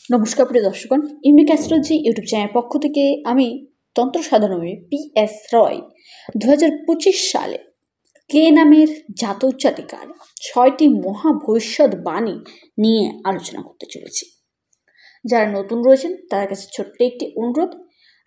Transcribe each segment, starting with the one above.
নমস্কার প্রিয় দর্শকগণ, unique astrology YouTube চ্যানেলের পক্ষ থেকে আমি তন্ত্র সাধনাময়ী PS রয় 2025 সালে কে নামের জাতক জাতিকার 6টি মহা ভবিষ্যৎবাণী নিয়ে আলোচনা করতে চলেছি। যারা নতুন রয়েছেন তাদের কাছে ছোট্ট একটি অনুরোধ,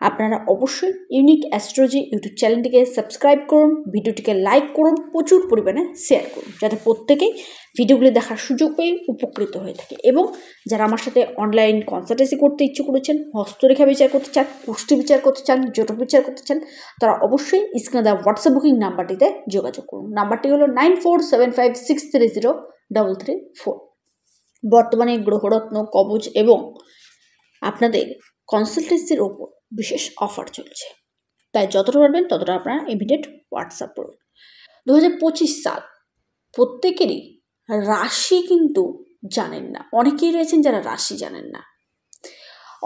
আপনারা অবশ্যই ইউনিক অ্যাস্ট্রোলজি ইউটিউব চ্যানেলটিকে সাবস্ক্রাইব করুন, ভিডিওটিকে লাইক করুন, প্রচুর পরিমাণে শেয়ার করুন, যাতে প্রত্যেকেই ভিডিওগুলি দেখার সুযোগ পেয়ে উপকৃত হয়ে থাকে। এবং যারা আমার সাথে অনলাইন কনসালটেন্সি করতে ইচ্ছে করেছেন, হস্তরেখা বিচার করতে চান, কুষ্টি বিচার করতে চান, জটক বিচার করতে চান, তারা অবশ্যই স্ক্রিনে দেওয়া হোয়াটসঅ্যাপ বুকিং নাম্বারটিতে যোগাযোগ করুন। নাম্বারটি হলো 9475630334। বর্তমানে গ্রহরত্ন, কবচ এবং আপনাদের কনসালটেন্সির ওপর বিশেষ অফার চলছে, তাই যতটা পারবেন ততটা আপনারা ইমিডিয়েট হোয়াটসঅ্যাপ করুন। 2025 সাল প্রত্যেকেরই রাশি কিন্তু জানেন না। অনেকেই রয়েছেন যারা রাশি জানেন না,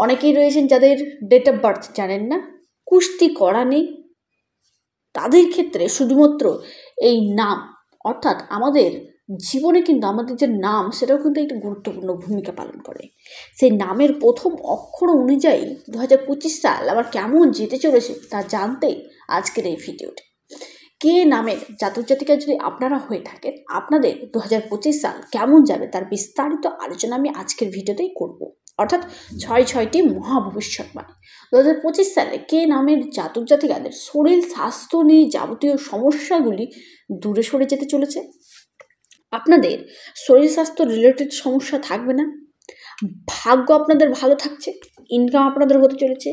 অনেকেই রয়েছেন যাদের ডেট অফ বার্থ জানেন না, কুষ্টি করা নেই। তাদের ক্ষেত্রে শুধুমাত্র এই নাম, অর্থাৎ আমাদের জীবনে কিন্তু আমাদের যে নাম সেটাও কিন্তু একটি গুরুত্বপূর্ণ ভূমিকা পালন করে। সেই নামের প্রথম অক্ষর অনুযায়ী 2025 সাল আবার কেমন যেতে চলেছে তা জানতেই আজকের এই ভিডিওটি। কে নামের জাতক জাতিকা যদি আপনারা হয়ে থাকেন, আপনাদের 2025 সাল কেমন যাবে তার বিস্তারিত আলোচনা আমি আজকের ভিডিওতেই করব। অর্থাৎ 6টি মহা ভবিষ্যৎবাণী। 2025 সালে কে নামের জাতক জাতিকাদের শরীর স্বাস্থ্য নিয়ে যাবতীয় সমস্যাগুলি দূরে সরে যেতে চলেছে। আপনাদের শরীর স্বাস্থ্য রিলেটেড সমস্যা থাকবে না। ভাগ্য আপনাদের ভালো থাকছে, ইনকাম আপনাদের হতে চলেছে।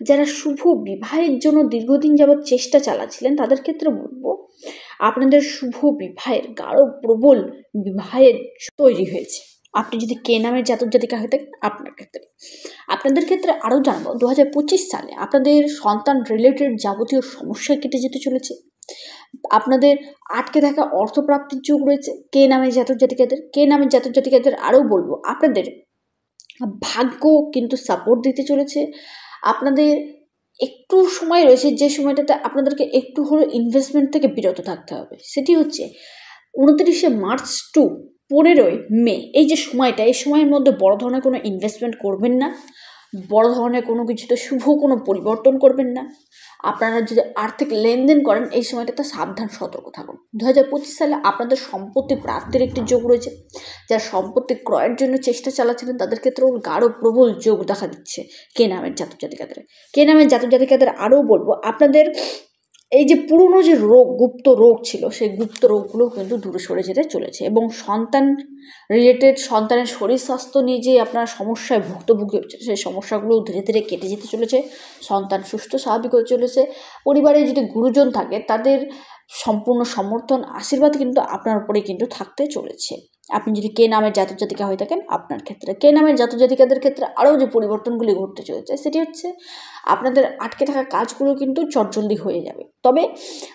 যারা শুভ বিবাহের জন্য দীর্ঘদিন যাবৎ চেষ্টা চালাচ্ছিলেন তাদের ক্ষেত্রে বলবো, আপনাদের শুভ বিবাহের গাঢ় প্রবল বিবাহের তৈরি হয়েছে। আপনি যদি কে নামের জাতক জাতিকা হয়ে থাকেন, আপনাদের ক্ষেত্রে আরও জানবো 2025 সালে আপনাদের সন্তান রিলেটেড যাবতীয় সমস্যা কেটে যেতে চলেছে। আপনাদের আটকে থাকা অর্থপ্রাপ্তির যোগ রয়েছে কে নামের জাতক জাতিকাদের। কে নামের জাতক জাতিকাদের আরও বলবো, আপনাদের ভাগ্য কিন্তু সাপোর্ট দিতে চলেছে। আপনাদের একটু সময় রয়েছে যে সময়টাতে আপনাদেরকে একটু হলেও ইনভেস্টমেন্ট থেকে বিরত থাকতে হবে। সেটি হচ্ছে 29শে মার্চ টু 15ই মে। এই যে সময়টা, এই সময়ের মধ্যে বড় ধরনের কোনো ইনভেস্টমেন্ট করবেন না, বড় ধরনের কোনো কিছুতে শুভ কোনো পরিবর্তন করবেন না। আপনারা যদি আর্থিক লেনদেন করেন এই সময়টাতে সাবধান সতর্ক থাকুন। 2025 সালে আপনাদের সম্পত্তি প্রাপ্তির একটি যোগ রয়েছে। যারা সম্পত্তি ক্রয়ের জন্য চেষ্টা চালাচ্ছিলেন তাদের ক্ষেত্রেও গাঢ় প্রবল যোগ দেখা দিচ্ছে কে নামের জাতক জাতিকাদের। কে নামের জাতক জাতিকাদের আরও বলবো, আপনাদের এই যে পুরনো যে রোগ, গুপ্ত রোগ ছিল, সেই গুপ্ত রোগগুলো কিন্তু দূরে সরে যেতে চলেছে। এবং সন্তান রিলেটেড, সন্তানের শরীর স্বাস্থ্য নিয়ে যে আপনারা সমস্যায় ভুক্তভোগী হচ্ছে সেই সমস্যাগুলো ধীরে ধীরে কেটে যেতে চলেছে। সন্তান সুস্থ স্বাভাবিক হয়ে চলেছে। পরিবারে যদি গুরুজন থাকে তাদের সম্পূর্ণ সমর্থন, আশীর্বাদ কিন্তু আপনার উপরেই কিন্তু থাকতে চলেছে। আপনি যদি কে নামের জাতক জাতিকা হয়ে থাকেন, আপনার ক্ষেত্রে কে নামের জাতক জাতিকাদের ক্ষেত্রে আরও যে পরিবর্তনগুলি ঘটতে চলেছে সেটি হচ্ছে আপনাদের আটকে থাকা কাজগুলো কিন্তু চটজলদি হয়ে যাবে। তবে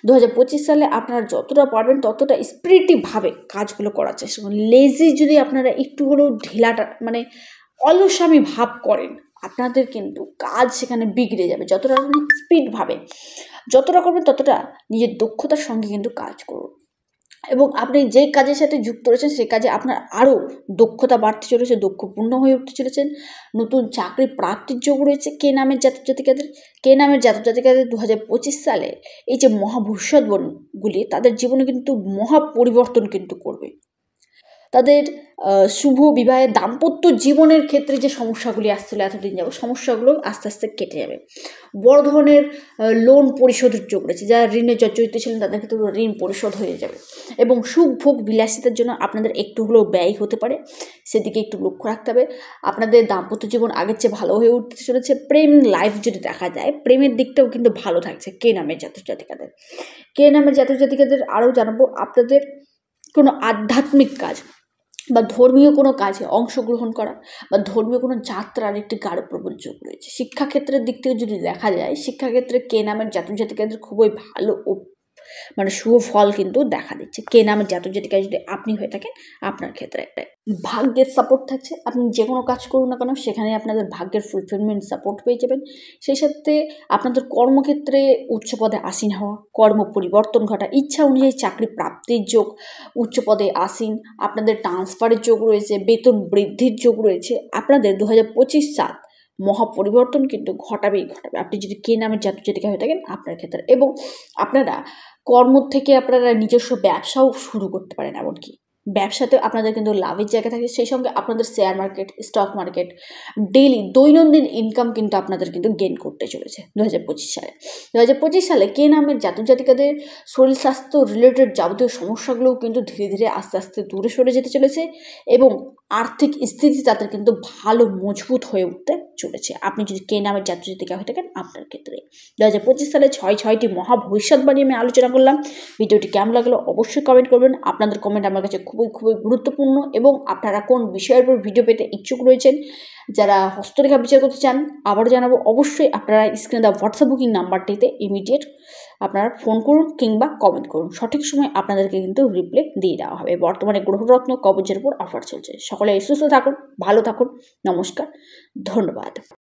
2025 সালে আপনারা যতটা পারবেন ততটা স্পিরিটিভভাবে কাজগুলো করার চেষ্টা করুন। লেজি যদি আপনারা একটু হলেও ঢিলাটা মানে অলসামি ভাব করেন, আপনাদের কিন্তু কাজ সেখানে বিগড়ে যাবে। যতটা স্পিডভাবে যতটা করবেন ততটা নিজের দক্ষতার সঙ্গে কিন্তু কাজ করুন। এবং আপনি যে কাজের সাথে যুক্ত রয়েছেন সেই কাজে আপনার আরও দক্ষতা বাড়তে চলেছে, দক্ষপূর্ণ হয়ে উঠতে চলেছেন। নতুন চাকরি প্রাপ্তির যোগ রয়েছে কে নামের জাতক জাতিকাদের। কে নামের জাতক জাতিকাদের 2025 সালে এই যে মহা ভবিষ্যৎবাণীগুলি তাদের জীবনে কিন্তু মহা পরিবর্তন কিন্তু করবে। তাদের শুভ বিবাহের দাম্পত্য জীবনের ক্ষেত্রে যে সমস্যাগুলি আসছিল এতদিন যাবো, সমস্যাগুলো আস্তে আস্তে কেটে যাবে। বড় ধরনের লোন পরিশোধের যোগ রয়েছে। যারা ঋণে জর্জরিত ছিলেন তাদের ক্ষেত্রে ঋণ পরিশোধ হয়ে যাবে। এবং সুখ ভোগ বিলাসিতার জন্য আপনাদের একটু হলেও ব্যয় হতে পারে, সেদিকে একটু লক্ষ্য রাখতে হবে। আপনাদের দাম্পত্য জীবন আগের চেয়ে ভালো হয়ে উঠতে চলেছে। প্রেম লাইফ যদি দেখা যায়, প্রেমের দিকটাও কিন্তু ভালো থাকছে কে নামের জাতক জাতিকাদের। কে নামের জাতক জাতিকাদের আরও জানাবো, আপনাদের কোনো আধ্যাত্মিক কাজ বা ধর্মীয় কোনো কাজে অংশগ্রহণ করা বা ধর্মীয় কোনো যাত্রার একটি গাঢ় প্রবল যোগ রয়েছে। শিক্ষাক্ষেত্রের দিক থেকে যদি দেখা যায়, শিক্ষাক্ষেত্রে কে নামের জাতক জাতিকাদের খুবই ভালো মানে শুভ ফল কিন্তু দেখা দিচ্ছে। কে নামের জাতক জাতিকায় যদি আপনি হয়ে থাকেন, আপনার ক্ষেত্রে ভাগ্যের সাপোর্ট থাকছে। আপনি যে কোনো কাজ করুন না কেন, সেখানে আপনাদের ভাগ্যের ফুলফিলমেন্ট সাপোর্ট পেয়ে যাবেন। সেই সাথে আপনাদের কর্মক্ষেত্রে উচ্চ পদে আসীন হওয়া, কর্ম পরিবর্তন ঘটা, ইচ্ছা অনুযায়ী চাকরি প্রাপ্তির যোগ, উচ্চ পদে আসীন, আপনাদের ট্রান্সফারের যোগ রয়েছে, বেতন বৃদ্ধির যোগ রয়েছে। আপনাদের 2025 সাল মহা পরিবর্তন কিন্তু ঘটাবেই ঘটাবে, আপনি যদি কে নামের জাতক জাতিকা হয়ে থাকেন আপনার ক্ষেত্রে। এবং আপনারা কর্ম থেকে আপনারা নিজস্ব ব্যবসাও শুরু করতে পারেন। এমনকি ব্যবসাতে আপনাদের কিন্তু লাভের জায়গা থাকে। সেই সঙ্গে আপনাদের share market, stock market, daily দৈনন্দিন ইনকাম কিন্তু আপনাদের কিন্তু গেইন করতে চলেছে 2025 সালে। 2025 সালে কে নামের জাতক জাতিকাদের শরীর স্বাস্থ্য রিলেটেড যাবতীয় সমস্যাগুলোও কিন্তু ধীরে ধীরে আস্তে আস্তে দূরে সরে যেতে চলেছে এবং আর্থিক স্থিতি তাদের কিন্তু ভালো মজবুত হয়ে উঠতে চলেছে, আপনি যদি কে নামের জাতক জাতিকা হয়ে থাকেন আপনার ক্ষেত্রে। 2025 সালে 6টি মহা ভবিষ্যৎবাণী আমি আলোচনা করলাম। ভিডিওটি কেমন লাগলো অবশ্যই কমেন্ট করবেন। আপনাদের কমেন্ট আমার কাছে খুবই খুবই গুরুত্বপূর্ণ। এবং আপনারা কোন বিষয়ের উপর ভিডিও পেতে ইচ্ছুক রয়েছেন, যারা হস্তরেখা বিচার করতে চান, আবারও জানাবো, অবশ্যই আপনারা স্ক্রিনে দেওয়া হোয়াটসঅ্যাপ বুকিং নাম্বারটিতে ইমিডিয়েট আপনারা ফোন করুন কিংবা কমেন্ট করুন। সঠিক সময় আপনাদেরকে কিন্তু রিপ্লাই দিয়ে দেওয়া হবে। বর্তমানে গ্রহরত্ন কবচের উপর অফার চলছে। সকলে সুস্থ থাকুন, ভালো থাকুন। নমস্কার, ধন্যবাদ।